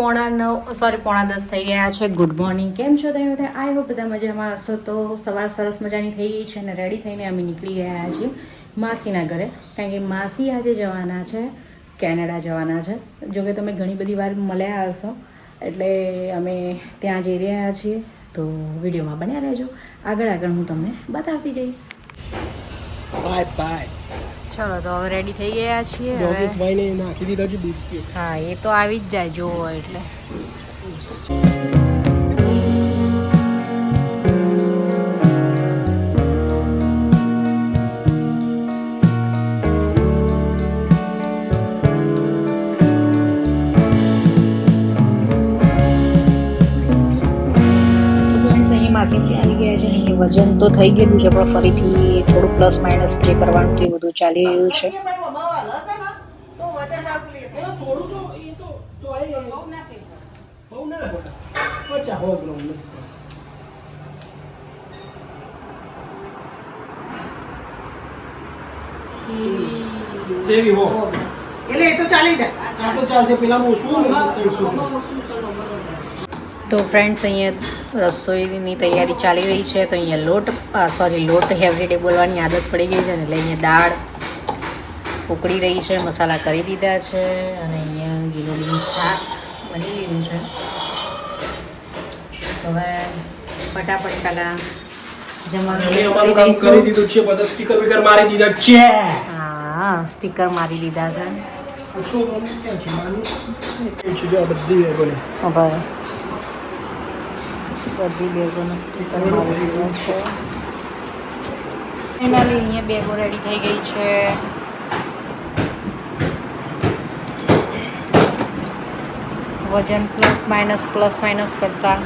9:45 થઈ ગયા છે. Good morning. કેમ છો તમે બધા? આઈ હોપ બધા મજામાં હશો. તો સવાર સરસ મજાની થઈ ગઈ છે અને રેડી થઈને અમે નીકળી ગયા છીએ માસીના ઘરે, કારણ કે માસી આજે જવાના છે કેનેડા જવાના છે. જોકે તમે ઘણી બધી વાર મળ્યા હશો, એટલે અમે ત્યાં જઈ રહ્યા છીએ. તો વિડીયોમાં બન્યા રહેજો. આગળ હું તમને બતાવતી જઈશ. Bye bye. ચલો તો હવે રેડી થઈ ગયા છીએ. યોગેશભાઈને નાખી દીધા છે બિસ્કિટ. હા, એ તો આવી જ જાય જોવો એટલે. માસીથી આવી ગયા છે. અહીં વજન તો થઈ ગયેલું છે, પણ ફરીથી થોડું પ્લસ માઇનસ જે કરવાનું તે બધું ચાલી રહ્યું છે. તેવી હો એટલે એ તો ચાલી જાય. આ તો ચાલશે. પેલામાં શું તો ફ્રેન્ડ્સ, અહીંયા રસોઈની તૈયારી ચાલી રહી છે. તો અહીંયા લોટ એવરીડે બોલવાની આદત પડી ગઈ છે ને, એટલે અહીંયા દાળ ઉકળી રહી છે, મસાલા કરી દીધા છે અને અહીંયા ગીલોડીનું શાક બની રહ્યું છે. તો હવે ફટાફટ પહેલાં જમવાનું કરી દીધું છે. બધા સ્ટીકર વિકર મારી દીધા છે. હા, સ્ટીકર મારી દીધા છે. બધી બેગોનું સ્ટીકર મારી દીધા છે. ફાઇનલી અહીંયા બેગો રેડી થઈ ગઈ છે. વજન પ્લસ માઇનસ કરતા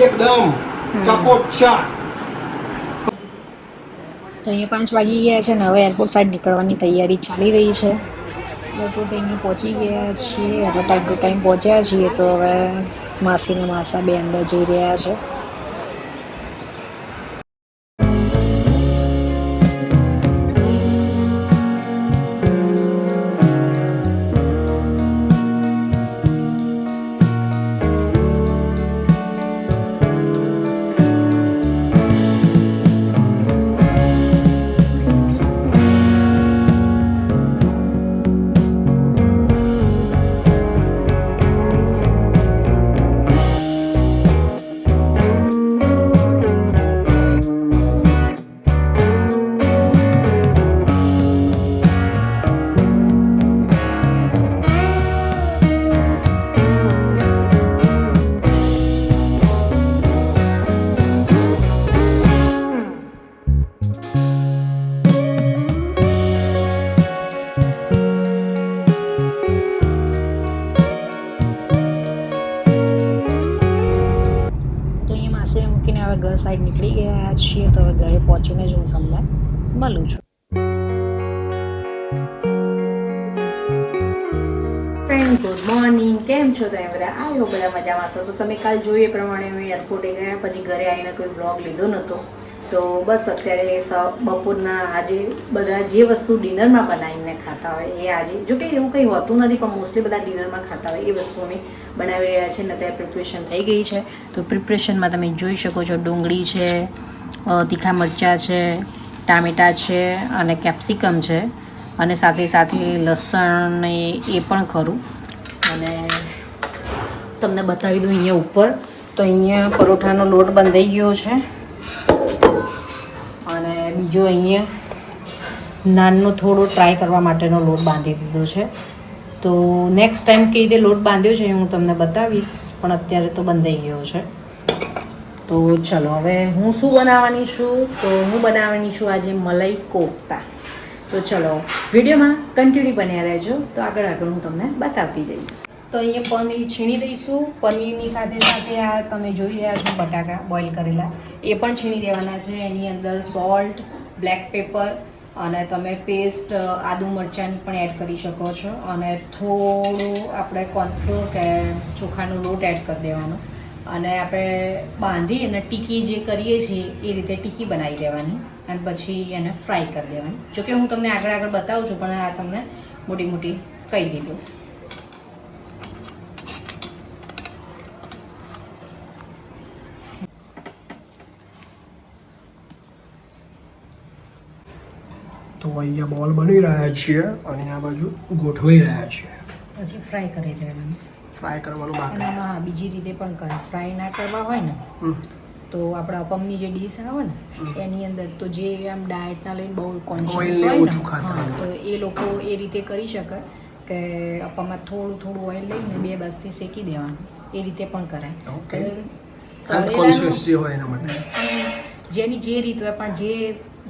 એકદમ ચકોચા. તો અહીંયા 5 વાગી ગયા છે ને હવે એરપોર્ટ સાઈડ નીકળવાની તૈયારી ચાલી રહી છે. એરપોર્ટ અહીંયા પહોંચી ગયા છીએ. હવે ટાઈમ ટુ ટાઈમ પહોંચ્યા છીએ. તો હવે માસીને માસા બે અંદર જઈ રહ્યા છે. ઘર સાઈડ નીકળી ગયા છીએ. તો હવે ઘરે પહોંચીને જ હું તમને મળું છું. Friend, good morning. કેમ છો તમે બધા? આવ્યો બધા મજામાં છો? તો તમે કાલ જોઈએ પ્રમાણે અમે એરપોર્ટે ગયા, પછી ઘરે આવીને કોઈ બ્લોગ લીધો નહોતો. તો બસ અત્યારે બપોરના આજે બધા જે વસ્તુ ડિનરમાં બનાવીને ખાતા હોય એ આજે, જોકે એવું કંઈ હોતું નથી, પણ મોસ્ટલી બધા ડિનરમાં ખાતા હોય એ વસ્તુ અમે બનાવી રહ્યા છીએ. ને અત્યારે પ્રિપરેશન થઈ ગઈ છે. તો પ્રિપરેશનમાં તમે જોઈ શકો છો, ડુંગળી છે, તીખા મરચાં છે, ટામેટાં છે અને કેપ્સિકમ છે, અને સાથે સાથે લસણ એ પણ ખરું. અને તમને બતાવી દઉં અહીંયા ઉપર. તો અહીંયા પરોઠાનો લોટ બંધાઈ ગયો છે અને બીજો અહીંયા નાનનો થોડો ટ્રાય કરવા માટેનો લોટ બાંધી દીધો છે. તો નેક્સ્ટ ટાઈમ કઈ રીતે લોટ બાંધ્યો છે હું તમને બતાવીશ, પણ અત્યારે તો બંધાઈ ગયો છે. તો ચલો હવે હું શું બનાવવાની છું? તો હું બનાવવાની છું આજે મલાઈ કોફતા. તો ચલો વિડીયોમાં કન્ટિન્યુ બન્યા રહેજો. તો આગળ હું તમને બતાવતી જઈશ. તો અહીંયા પનીર છીણી દઈશું. પનીરની સાથે સાથે આ તમે જોઈ રહ્યા છો બટાકા બોઇલ કરેલા, એ પણ છીણી દેવાના છે. એની અંદર સોલ્ટ, બ્લેક પેપર અને તમે પેસ્ટ આદુ મરચાંની પણ એડ કરી શકો છો. અને થોડું આપણે કોર્નફ્લોર કે ચોખાનો લોટ એડ કરી દેવાનો. અને આપણે બાંધી અને ટીકી જે કરીએ છીએ એ રીતે ટીકી બનાવી દેવાની અને પછી એને ફ્રાય કરી દેવાની. જોકે હું તમને આગળ બતાવું છું, પણ આ તમને મોટી કહી દીધું. તો અહીંયા બોલ બની રહ્યા છે અને આ બાજુ ગોઠવાઈ રહ્યા છે. પછી ફ્રાય કરી દેવાની. ફ્રાય કરવાનું અને બાકી. આમાં બીજી રીતે પણ કરે. ફ્રાય ના કરવા હોય ને તો આપણા અપમની જે ડીશ આવે ને એની અંદર તો જે આમ ડાયટના લઈને બહુ કોન્શિયસ ઓઇલને હોય ઓછું ખાતા ને, હોય. તો એ લોકો એ રીતે કરી શકે કે અપમમાં થોડું ઓઇલ લઈને 2 બાજુથી શેકી દેવાનું. એ રીતે પણ કરાય. Okay. તો હેલ્થ તળેલાનું- કોન્શિયસ જે હોય એના માટે. જેની જે રીત હોય પણ જે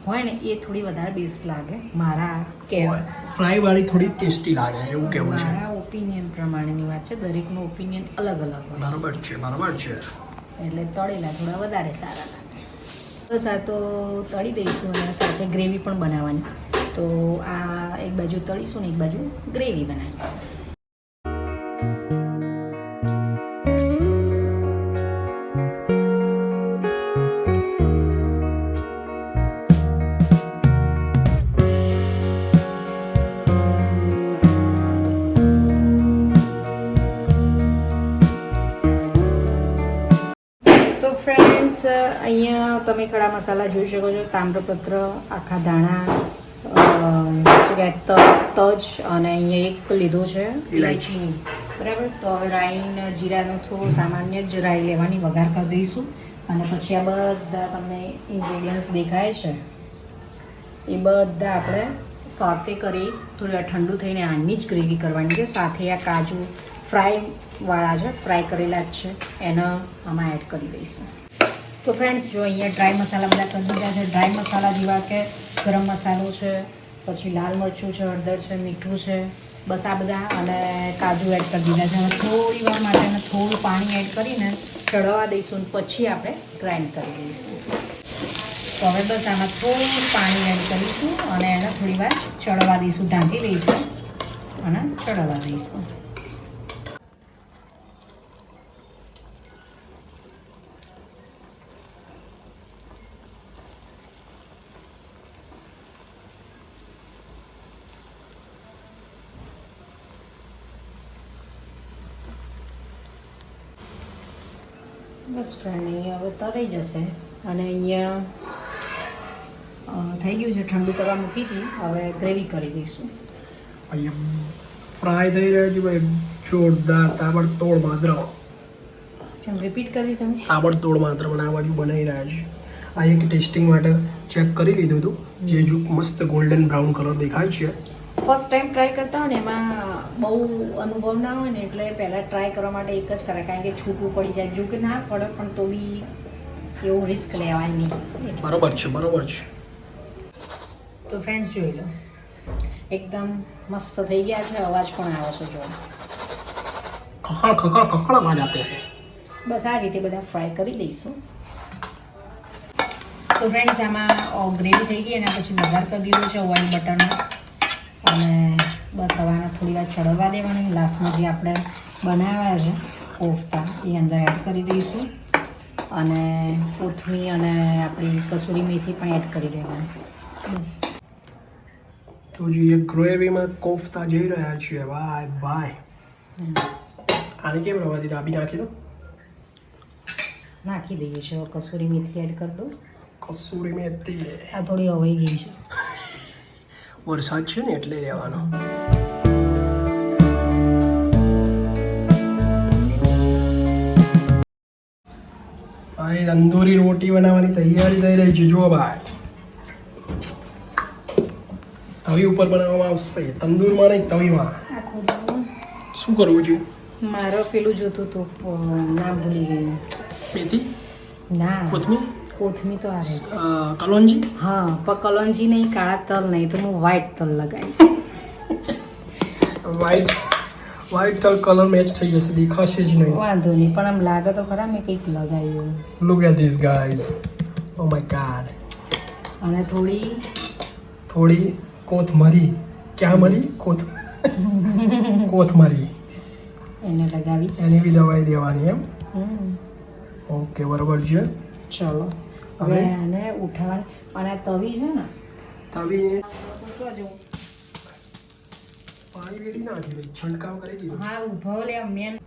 હોય ને એ થોડી વધારે બેસ્ટ લાગે મારા કહેવાય. ફ્રાય વાળી થોડી ટેસ્ટી લાગે એવું કેવું છે. મારા ઓપિનિયન પ્રમાણેની વાત છે. દરેકનો ઓપિનિયન અલગ અલગ હોય. બરાબર છે, બરાબર છે. એટલે તળેલા થોડા વધારે સારા લાગે. બસ આ તો તળી દઈશું અને સાથે ગ્રેવી પણ બનાવવાની. તો આ એક બાજુ તળીશું ને એક બાજુ ગ્રેવી બનાવીશું. તો ફ્રેન્ડ્સ અહીંયા તમે ખડા મસાલા જોઈ શકો છો. તામ્રપત્ર, આખા ધાણા, શું કહેવાય તજ અને અહીંયા એક લીધો છે ઇલાયચી. બરાબર. તો હવે રાઈને જીરાનો થોડો સામાન્ય જ રાઈ લેવાની, વઘાર કરી દઈશું. અને પછી આ બધા તમને ઇન્ગ્રેડિયન્ટ્સ દેખાય છે એ બધા આપણે સોતે કરી થોડી ઠંડુ થઈને આની જ ગ્રેવી કરવાની છે. સાથે આ કાજુ ફ્રાય છે, ફ્રાય કરેલા જ છે, એને આમાં એડ કરી દઈશું. તો ફ્રેન્ડ્સ જો અહીંયા ડ્રાય મસાલા બધા કરી દીધા છે. ડ્રાય મસાલા જેવા કે ગરમ મસાલો છે, પછી લાલ મરચું છે, હળદર છે, મીઠું છે, બસ આ બધા, અને કાજુ એડ કરી દીધા છે. હવે થોડી વાર માટે એને થોડું પાણી એડ કરીને ચડવા દઈશું, પછી આપણે ગ્રાઇન્ડ કરી દઈશું. તો હવે બસ આમાં થોડું પાણી એડ કરીશું અને એને થોડી વાર ચડવા દઈશું, ઢાંકી દઈશું અને ચડવા દઈશું. બસ ફ્રેન્ડ અહીંયા હવે તરાઈ જશે અને અહીંયા થઈ ગયું છે. ઠંડુ કરવા મૂકી હતી, હવે ગ્રેવી કરી દઈશું. અહીંયા ફ્રાય થઈ રહ્યા છે ભાઈ, જોરદાર તાબડતોડ માત્ર. ચમ રિપીટ કરવી તમે? તાબડતોડ માત્ર મને આ બાજુ બનાવી રહ્યા છે. આ એક ટેસ્ટિંગ માટે ચેક કરી લીધું હતું, જે જો મસ્ત ગોલ્ડન બ્રાઉન કલર દેખાય છે. ફર્સ્ટ ટાઈમ ટ્રાય કરતા હોય ને એમાં બહુ અનુભવ ના હોય ને એટલે પહેલાં ટ્રાય કરવા માટે એક જ કરે, કારણ કે છૂટું પડી જાય. જો કે ના પડે પણ તો બી એવું રિસ્ક લેવાય નહીં. બરોબર છે, બરોબર છે. તો ફ્રેન્ડ્સ જોઈ લો, એકદમ મસ્ત થઈ ગયા છે. અવાજ પણ આવે છે જો. ખખડ ખખડ ખખડ અવાજ આતે હૈ. બસ આ રીતે બધા ફ્રાય કરી દઈશું. તો ફ્રેન્ડ્સ આમાં ગ્રેવી થઈ ગઈ અને પછી વઘાર કરી દીધો છે ઓઇલ બટરનો. અને બસ હવે આને થોડી વાર ચડવા દેવાની. લાસ્ટમાં જે આપણે બનાવ્યા છે કોફતા એ અંદર એડ કરી દઈશું અને કોથમીર અને આપણી કસૂરી મેથી પણ એડ કરી દેવાની. બસ તો જે ગ્રેવીમાં કોફતા જઈ રહ્યા છીએ. ભાઈ ભાઈ, આને કેમ રવા દીધા? આપી નાખી દો. નાખી દઈએ છીએ. કસૂરી મેથી એડ કરી દો. કસૂરી મેથી. આ થોડી હવાઈ ગઈ છે. વરસાદ છે ને એટલે રહેવાનો. ભાઈ તંદૂરી રોટી બનાવવાની તૈયારી થઈ રહી છે. જુઓ ભાઈ, તવી ઉપર બનાવવામાં આવશે. તંદૂરમાં નહીં, તવીમાં. આખું શું કરવું છે? મારો પેલું જોતું હતું, નામ ભૂલી ગઈ. મેથી, ના, કોથમીર, કોથમી તો આવે. કલોંજી. હા, પણ કલોંજી નહીં, કાળા તલ નહીં, તો હું વ્હાઈટ તલ લગાવીશ. વ્હાઈટ તલ કલર મેચ થઈ જશે, દેખાશે જ નહીં. વાંધો નહીં, પણ આમ લાગે તો ખરા મેં કંઈક લગાવ્યું. Look at these guys. Oh my god. અને થોડી કોથમરી. ક્યાં મરી? કોથમરી. એને લગાવીશ. એની બી દવાઈ દેવાની એમ. ઓકે બરોબર છે. ચલો હવે? હવે આને ઉઠાવવાની અને આ તવી છે ને તવીને પૂછવા જવું. પાણી રેડી નાખી દે, છંટકાવ કરી દીધો. હા ઊભો લે મેન.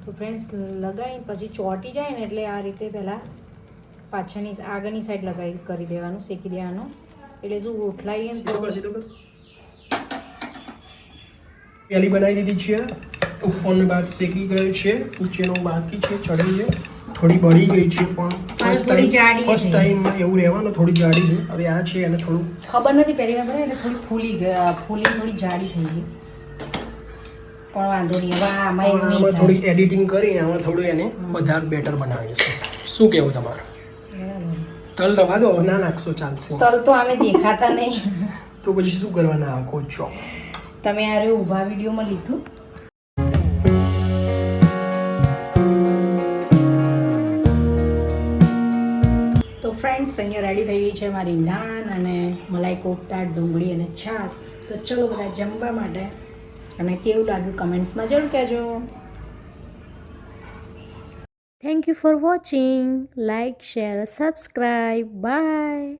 તો ફ્રેન્ડ્સ લગાવી પછી ચોંટી જાય ને એટલે આ રીતે પહેલાં પાછળની આગળની સાઈડ લગાવી કરી દેવાનું, શેકી દેવાનું. એટલે શું ઉઠલાઈએ ને સીધું કર, તો સીધું કર. પેલી બનાવી દીધી છે, ઉપરનો ભાગ શેકી ગયો છે, નીચેનો બાકી છે, ચડી છે, થોડી બળી ગઈ છે પણ થોડી જાડી ફર્સ્ટ છે. ટાઈમમાં એવું રહેવાનું, થોડી જાડી છે. હવે આ છે એને થોડું ખબર નથી પહેલી વાર બનાવી એટલે થોડી ફૂલી થોડી જાડી થઈ ગઈ પણ વાંધો નહીં. હવે આમાં એવું નહીં આમાં થાય. થોડી એડિટિંગ કરીને આમાં થોડું એને વધારે બેટર બનાવીએ છીએ. શું કેવું તમારું? બરાબર. તલ રવા દો, ના નાખશો ચાલશે. તલ તો અમે દેખાતા નહીં. તો પછી શું કરવાના આખો છો? તમે આ રહ્યું ઊભા વિડીયોમાં લીધું. તો ફ્રેન્ડ્સ અહીંયા રેડી થઈ ગઈ છે મારી નાન અને મલાઈ કોફતા, ડુંગળી અને છાશ. તો ચલો બધા જમવા માટે. અને કેવું લાગ્યું કમેન્ટ્સમાં જરૂર કહેજો. Thank you for watching. Like, share, subscribe. By.